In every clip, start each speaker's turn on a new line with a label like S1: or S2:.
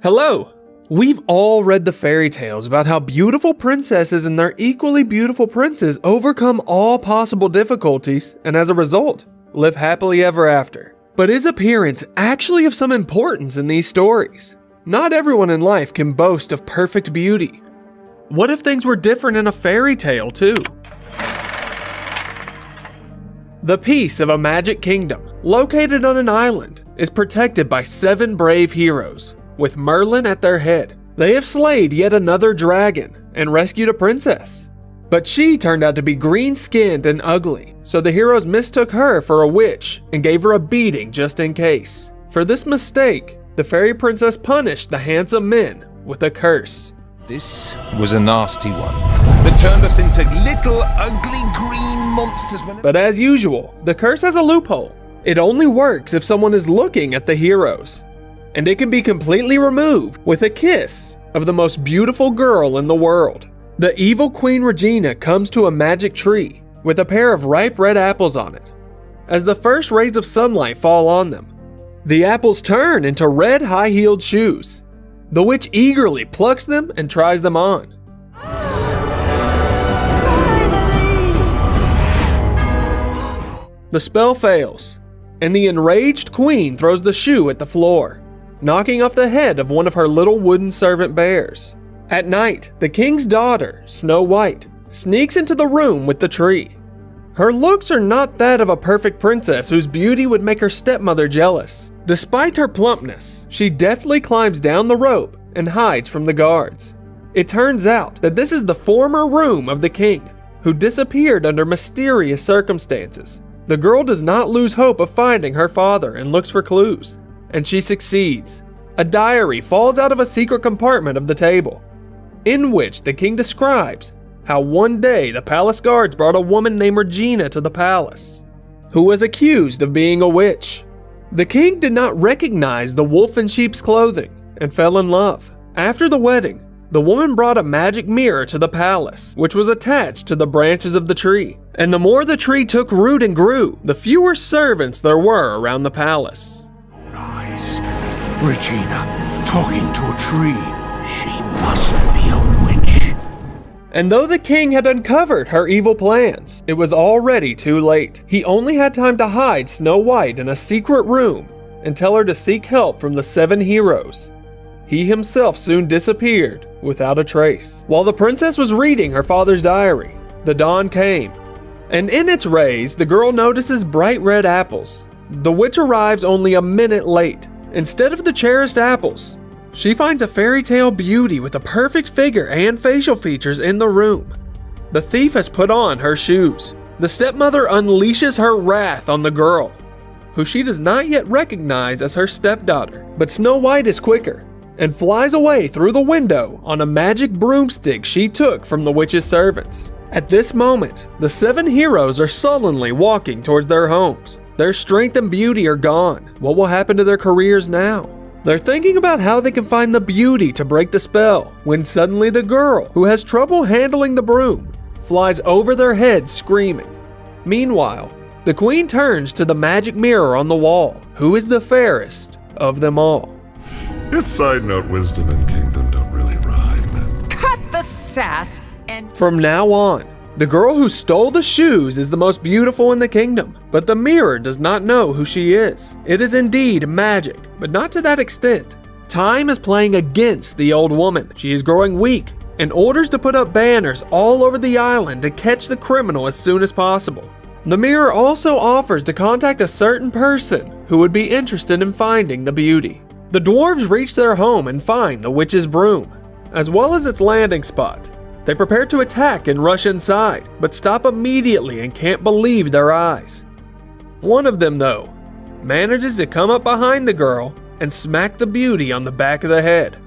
S1: Hello! We've all read the fairy tales about how beautiful princesses and their equally beautiful princes overcome all possible difficulties and as a result, live happily ever after. But is appearance actually of some importance in these stories? Not everyone in life can boast of perfect beauty. What if things were different in a fairy tale too? The peace of a magic kingdom, located on an island, is protected by 7 brave heroes, with Merlin at their head. They have slayed yet another dragon and rescued a princess. But she turned out to be green-skinned and ugly, so the heroes mistook her for a witch and gave her a beating just in case. For this mistake, the fairy princess punished the handsome men with a curse.
S2: This was a nasty one that turned us into little ugly green monsters.
S1: But as usual, the curse has a loophole. It only works if someone is looking at the heroes. And it can be completely removed with a kiss of the most beautiful girl in the world. The evil Queen Regina comes to a magic tree with a pair of ripe red apples on it. As the first rays of sunlight fall on them, the apples turn into red high-heeled shoes. The witch eagerly plucks them and tries them on. The spell fails, and the enraged queen throws the shoe at the floor, knocking off the head of one of her little wooden servant bears. At night, the king's daughter, Snow White, sneaks into the room with the tree. Her looks are not that of a perfect princess whose beauty would make her stepmother jealous. Despite her plumpness, she deftly climbs down the rope and hides from the guards. It turns out that this is the former room of the king, who disappeared under mysterious circumstances. The girl does not lose hope of finding her father and looks for clues. And she succeeds. A diary falls out of a secret compartment of the table, in which the king describes how one day the palace guards brought a woman named Regina to the palace, who was accused of being a witch. The king did not recognize the wolf in sheep's clothing and fell in love. After the wedding, the woman brought a magic mirror to the palace, which was attached to the branches of the tree. And the more the tree took root and grew, the fewer servants there were around the palace.
S3: Eyes. Regina, talking to a tree. She must be a witch.
S1: And though the king had uncovered her evil plans, it was already too late. He only had time to hide Snow White in a secret room and tell her to seek help from the 7 heroes. He himself soon disappeared without a trace. While the princess was reading her father's diary, the dawn came, and in its rays, the girl notices bright red apples. The witch arrives only a minute late. Instead of the cherished apples, she finds a fairy tale beauty with a perfect figure and facial features in the room. The thief has put on her shoes. The stepmother unleashes her wrath on the girl, who she does not yet recognize as her stepdaughter. But Snow White is quicker and flies away through the window on a magic broomstick she took from the witch's servants. At this moment, the 7 heroes are sullenly walking towards their homes. Their strength and beauty are gone. What will happen to their careers now? They're thinking about how they can find the beauty to break the spell, when suddenly the girl, who has trouble handling the broom, flies over their heads screaming. Meanwhile, the queen turns to the magic mirror on the wall. Who is the fairest of them all?
S4: It's side note, wisdom and kingdom don't really rhyme.
S5: Cut the sass and...
S1: From now on, the girl who stole the shoes is the most beautiful in the kingdom, but the mirror does not know who she is. It is indeed magic, but not to that extent. Time is playing against the old woman. She is growing weak and orders to put up banners all over the island to catch the criminal as soon as possible. The mirror also offers to contact a certain person who would be interested in finding the beauty. The dwarves reach their home and find the witch's broom, as well as its landing spot. They prepare to attack and rush inside, but stop immediately and can't believe their eyes. One of them, though, manages to come up behind the girl and smack the beauty on the back of the head.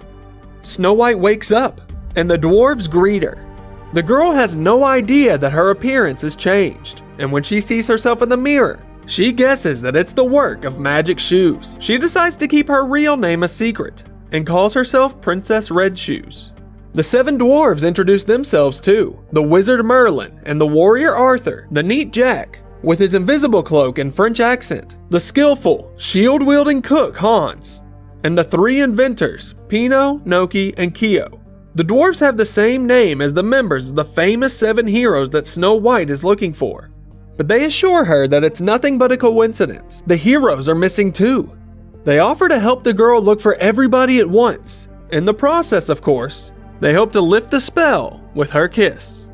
S1: Snow White wakes up, and the dwarves greet her. The girl has no idea that her appearance has changed, and when she sees herself in the mirror, she guesses that it's the work of magic shoes. She decides to keep her real name a secret and calls herself Princess Red Shoes. The 7 dwarves introduce themselves too: the wizard Merlin and the warrior Arthur, the neat Jack with his invisible cloak and French accent, the skillful, shield-wielding cook Hans, and the three inventors, Pino, Noki, and Kyo. The dwarves have the same name as the members of the famous 7 heroes that Snow White is looking for. But they assure her that it's nothing but a coincidence. The heroes are missing too. They offer to help the girl look for everybody at once. In the process, of course, they hope to lift the spell with her kiss.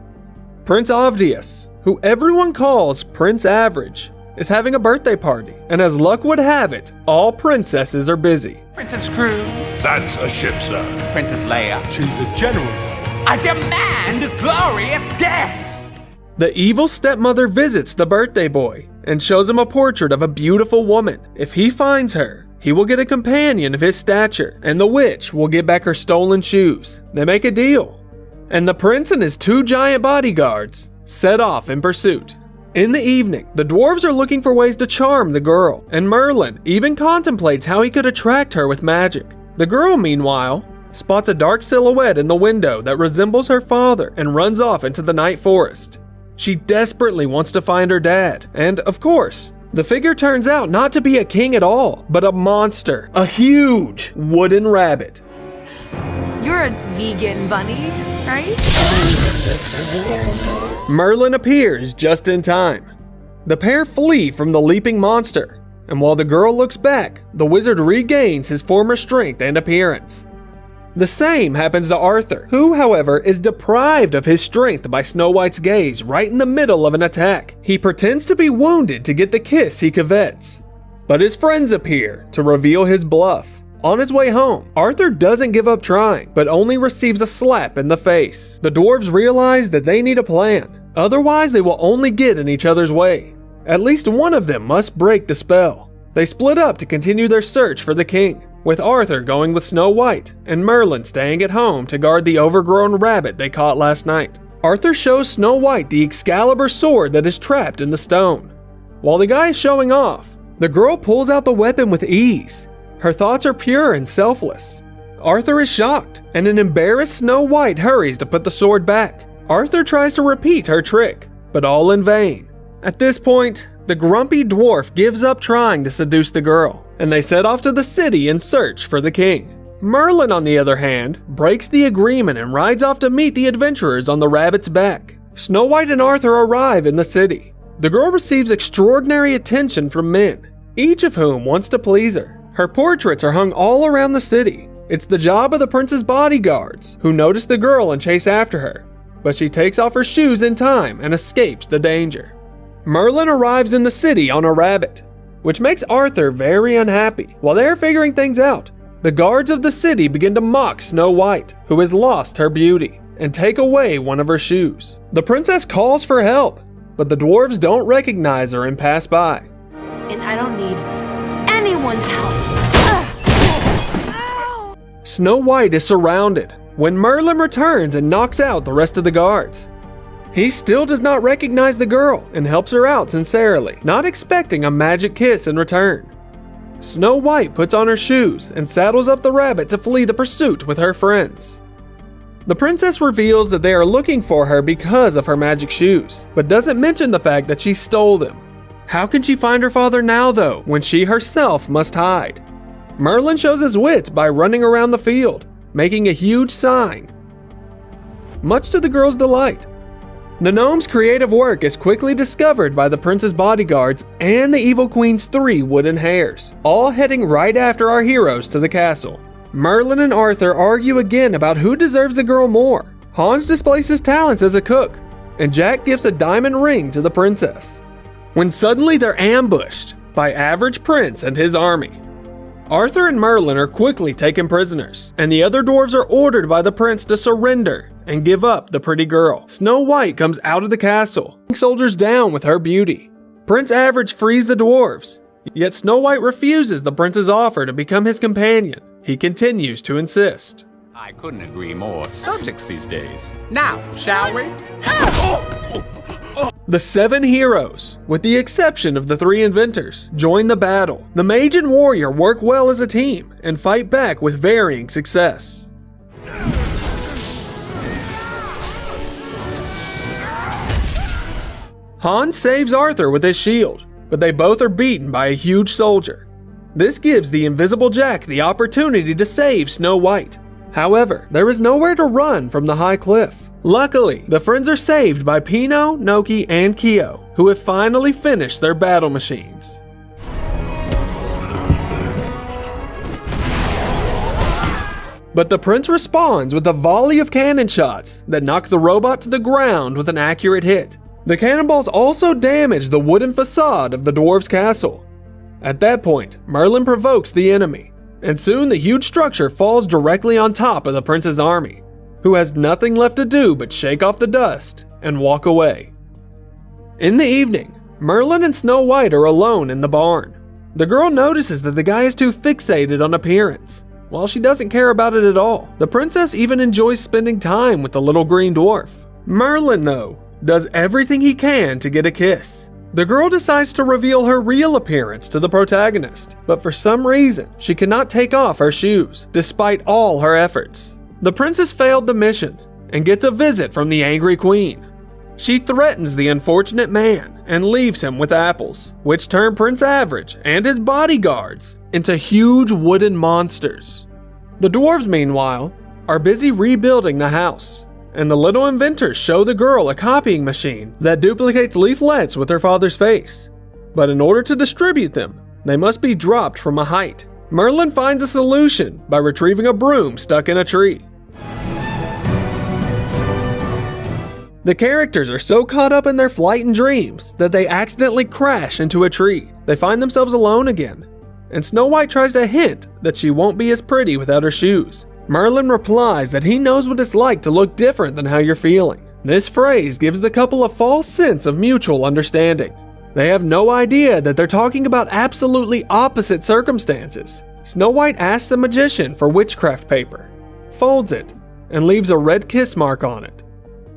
S1: Prince Obvious, who everyone calls Prince Average, is having a birthday party, and as luck would have it, all princesses are busy.
S5: Princess Cruz.
S3: That's a ship, sir.
S5: Princess Leia.
S3: She's the general.
S5: I demand a glorious guest!
S1: The evil stepmother visits the birthday boy and shows him a portrait of a beautiful woman. If he finds her, he will get a companion of his stature, and the witch will get back her stolen shoes. They make a deal, and the prince and his 2 giant bodyguards set off in pursuit. In the evening, the dwarves are looking for ways to charm the girl, and Merlin even contemplates how he could attract her with magic. The girl, meanwhile, spots a dark silhouette in the window that resembles her father and runs off into the night forest. She desperately wants to find her dad, and of course, the figure turns out not to be a king at all, but a monster, a huge wooden rabbit.
S6: You're a vegan bunny, right?
S1: Merlin appears just in time. The pair flee from the leaping monster, and while the girl looks back, the wizard regains his former strength and appearance. The same happens to Arthur, who, however, is deprived of his strength by Snow White's gaze right in the middle of an attack. He pretends to be wounded to get the kiss he covets, but his friends appear to reveal his bluff. On his way home, Arthur doesn't give up trying, but only receives a slap in the face. The dwarves realize that they need a plan, otherwise they will only get in each other's way. At least one of them must break the spell. They split up to continue their search for the king, with Arthur going with Snow White and Merlin staying at home to guard the overgrown rabbit they caught last night. Arthur shows Snow White the Excalibur sword that is trapped in the stone. While the guy is showing off, the girl pulls out the weapon with ease. Her thoughts are pure and selfless. Arthur is shocked, and an embarrassed Snow White hurries to put the sword back. Arthur tries to repeat her trick, but all in vain. At this point, the grumpy dwarf gives up trying to seduce the girl, and they set off to the city in search for the king. Merlin, on the other hand, breaks the agreement and rides off to meet the adventurers on the rabbit's back. Snow White and Arthur arrive in the city. The girl receives extraordinary attention from men, each of whom wants to please her. Her portraits are hung all around the city. It's the job of the prince's bodyguards, who notice the girl and chase after her, but she takes off her shoes in time and escapes the danger. Merlin arrives in the city on a rabbit, which makes Arthur very unhappy. While they are figuring things out, the guards of the city begin to mock Snow White, who has lost her beauty, and take away one of her shoes. The princess calls for help, but the dwarves don't recognize her and pass by.
S6: And I don't need anyone's help.
S1: Snow White is surrounded when Merlin returns and knocks out the rest of the guards. He still does not recognize the girl and helps her out sincerely, not expecting a magic kiss in return. Snow White puts on her shoes and saddles up the rabbit to flee the pursuit with her friends. The princess reveals that they are looking for her because of her magic shoes, but doesn't mention the fact that she stole them. How can she find her father now though, when she herself must hide? Merlin shows his wits by running around the field, making a huge sign, much to the girl's delight. The gnome's creative work is quickly discovered by the prince's bodyguards and the evil queen's 3 wooden hares, all heading right after our heroes to the castle. Merlin and Arthur argue again about who deserves the girl more. Hans displays his talents as a cook, and Jack gives a diamond ring to the princess. When suddenly they're ambushed by Average Prince and his army. Arthur and Merlin are quickly taken prisoners, and the other dwarves are ordered by the prince to surrender and give up the pretty girl. Snow White comes out of the castle, soldiers down with her beauty. Prince Average frees the dwarves, yet Snow White refuses the prince's offer to become his companion. He continues to insist.
S7: I couldn't agree more. Subjects these days. Now, shall we?
S1: The 7 heroes, with the exception of the 3 inventors, join the battle. The mage and warrior work well as a team and fight back with varying success. Hans saves Arthur with his shield, but they both are beaten by a huge soldier. This gives the invisible Jack the opportunity to save Snow White. However, there is nowhere to run from the high cliff. Luckily, the friends are saved by Pino, Noki, and Kyo, who have finally finished their battle machines. But the prince responds with a volley of cannon shots that knock the robot to the ground with an accurate hit. The cannonballs also damage the wooden facade of the dwarf's castle. At that point, Merlin provokes the enemy, and soon the huge structure falls directly on top of the prince's army, who has nothing left to do but shake off the dust and walk away. In the evening, Merlin and Snow White are alone in the barn. The girl notices that the guy is too fixated on appearance, while she doesn't care about it at all. The princess even enjoys spending time with the little green dwarf. Merlin, though, does everything he can to get a kiss. The girl decides to reveal her real appearance to the protagonist, but for some reason, she cannot take off her shoes, despite all her efforts. The princess failed the mission and gets a visit from the angry queen. She threatens the unfortunate man and leaves him with apples, which turn Prince Average and his bodyguards into huge wooden monsters. The dwarves, meanwhile, are busy rebuilding the house, and the little inventors show the girl a copying machine that duplicates leaflets with her father's face. But in order to distribute them, they must be dropped from a height. Merlin finds a solution by retrieving a broom stuck in a tree. The characters are so caught up in their flight and dreams that they accidentally crash into a tree. They find themselves alone again, and Snow White tries to hint that she won't be as pretty without her shoes. Merlin replies that he knows what it's like to look different than how you're feeling. This phrase gives the couple a false sense of mutual understanding. They have no idea that they're talking about absolutely opposite circumstances. Snow White asks the magician for witchcraft paper, folds it, and leaves a red kiss mark on it.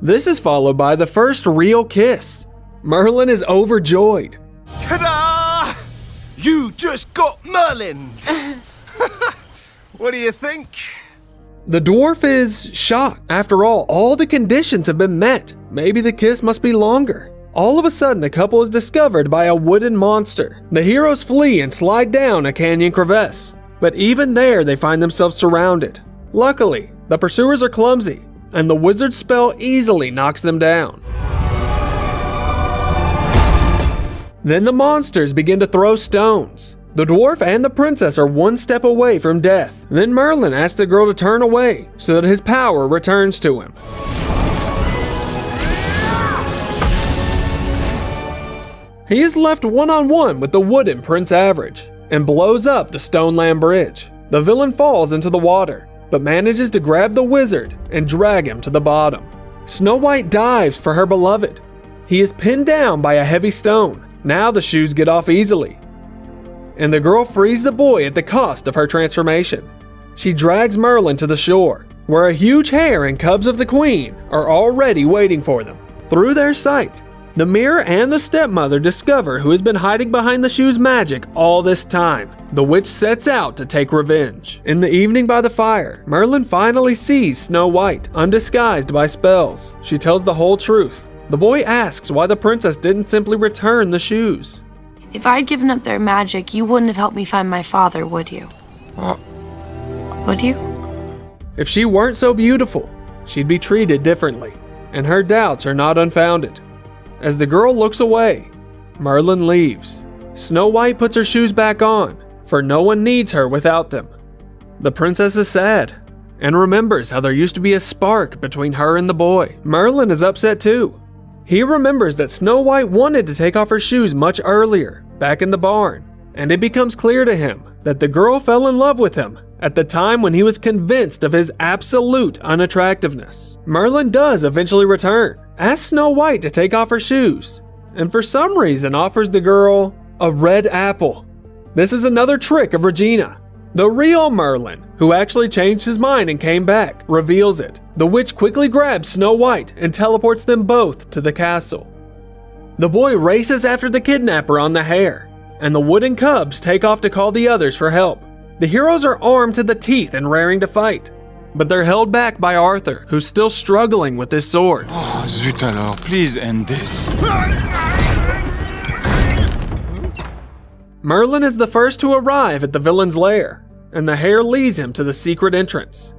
S1: This is followed by the first real kiss. Merlin is overjoyed.
S2: Ta-da! You just got Merlin! What do you think?
S1: The dwarf is shocked. After all the conditions have been met. Maybe the kiss must be longer. All of a sudden, the couple is discovered by a wooden monster. The heroes flee and slide down a canyon crevasse. But even there, they find themselves surrounded. Luckily, the pursuers are clumsy, and the wizard's spell easily knocks them down. Then the monsters begin to throw stones. The dwarf and the princess are one step away from death. Then Merlin asks the girl to turn away so that his power returns to him. He is left one-on-one with the wooden Prince Average and blows up the Stoneland Bridge. The villain falls into the water, but manages to grab the wizard and drag him to the bottom. Snow White dives for her beloved. He is pinned down by a heavy stone. Now the shoes get off easily, and the girl frees the boy at the cost of her transformation. She drags Merlin to the shore, where a huge hare and cubs of the queen are already waiting for them. Through their sight, the mirror and the stepmother discover who has been hiding behind the shoe's magic all this time. The witch sets out to take revenge. In the evening by the fire, Merlin finally sees Snow White, undisguised by spells. She tells the whole truth. The boy asks why the princess didn't simply return the shoes.
S8: If I'd given up their magic, you wouldn't have helped me find my father, would you? Would you?
S1: If she weren't so beautiful, she'd be treated differently, and her doubts are not unfounded. As the girl looks away, Merlin leaves. Snow White puts her shoes back on, for no one needs her without them. The princess is sad, and remembers how there used to be a spark between her and the boy. Merlin is upset too. He remembers that Snow White wanted to take off her shoes much earlier, back in the barn, and it becomes clear to him that the girl fell in love with him at the time when he was convinced of his absolute unattractiveness. Merlin does eventually return, asks Snow White to take off her shoes, and for some reason offers the girl a red apple. This is another trick of Regina. The real Merlin, who actually changed his mind and came back, reveals it. The witch quickly grabs Snow White and teleports them both to the castle. The boy races after the kidnapper on the hare, and the wooden cubs take off to call the others for help. The heroes are armed to the teeth and raring to fight, but they're held back by Arthur, who's still struggling with his sword.
S9: Oh, zut alors, please end this.
S1: Merlin is the first to arrive at the villain's lair, and the hare leads him to the secret entrance.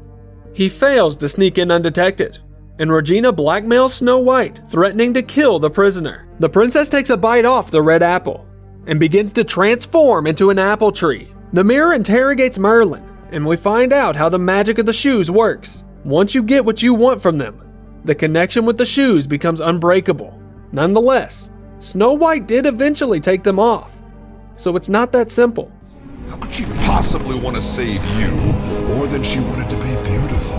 S1: He fails to sneak in undetected, and Regina blackmails Snow White, threatening to kill the prisoner. The princess takes a bite off the red apple and begins to transform into an apple tree. The mirror interrogates Merlin, and we find out how the magic of the shoes works. Once you get what you want from them, the connection with the shoes becomes unbreakable. Nonetheless, Snow White did eventually take them off, so it's not that simple.
S4: How could she possibly want to save you more than she wanted to be beautiful?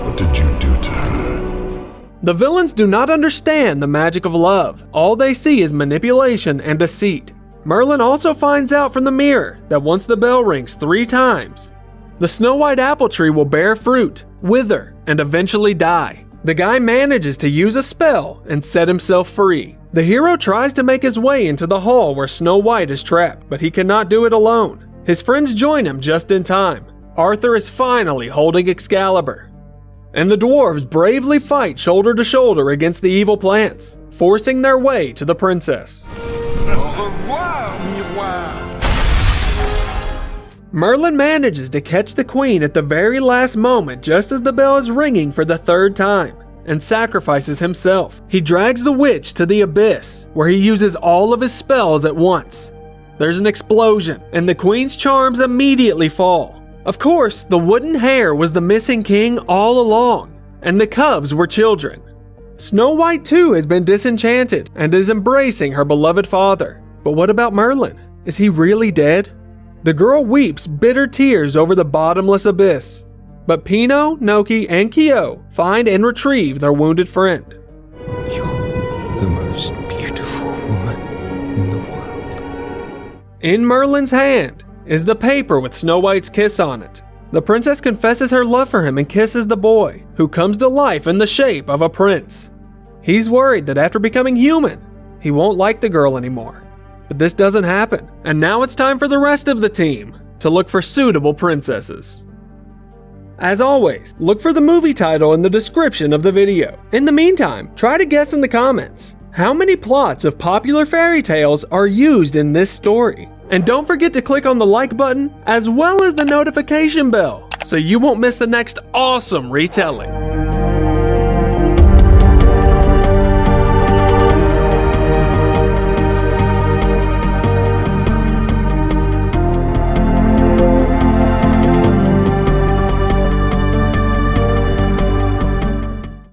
S4: What did you do to her?
S1: The villains do not understand the magic of love. All they see is manipulation and deceit. Merlin also finds out from the mirror that once the bell rings 3 times, the Snow White apple tree will bear fruit, wither, and eventually die. The guy manages to use a spell and set himself free. The hero tries to make his way into the hall where Snow White is trapped, but he cannot do it alone. His friends join him just in time. Arthur is finally holding Excalibur, and the dwarves bravely fight shoulder to shoulder against the evil plants, forcing their way to the princess.
S5: Au revoir, miroir.
S1: Merlin manages to catch the queen at the very last moment just as the bell is ringing for the 3rd time, and sacrifices himself. He drags the witch to the abyss, where he uses all of his spells at once. There's an explosion, and the queen's charms immediately fall. Of course, the wooden hare was the missing king all along, and the cubs were children. Snow White too has been disenchanted and is embracing her beloved father. But what about Merlin? Is he really dead? The girl weeps bitter tears over the bottomless abyss. But Pino, Noki, and Kyo find and retrieve their wounded friend.
S2: You're the most beautiful woman in the world.
S1: In Merlin's hand is the paper with Snow White's kiss on it. The princess confesses her love for him and kisses the boy, who comes to life in the shape of a prince. He's worried that after becoming human, he won't like the girl anymore. But this doesn't happen, and now it's time for the rest of the team to look for suitable princesses. As always, look for the movie title in the description of the video. In the meantime, try to guess in the comments, how many plots of popular fairy tales are used in this story? And don't forget to click on the like button as well as the notification bell so you won't miss the next awesome retelling.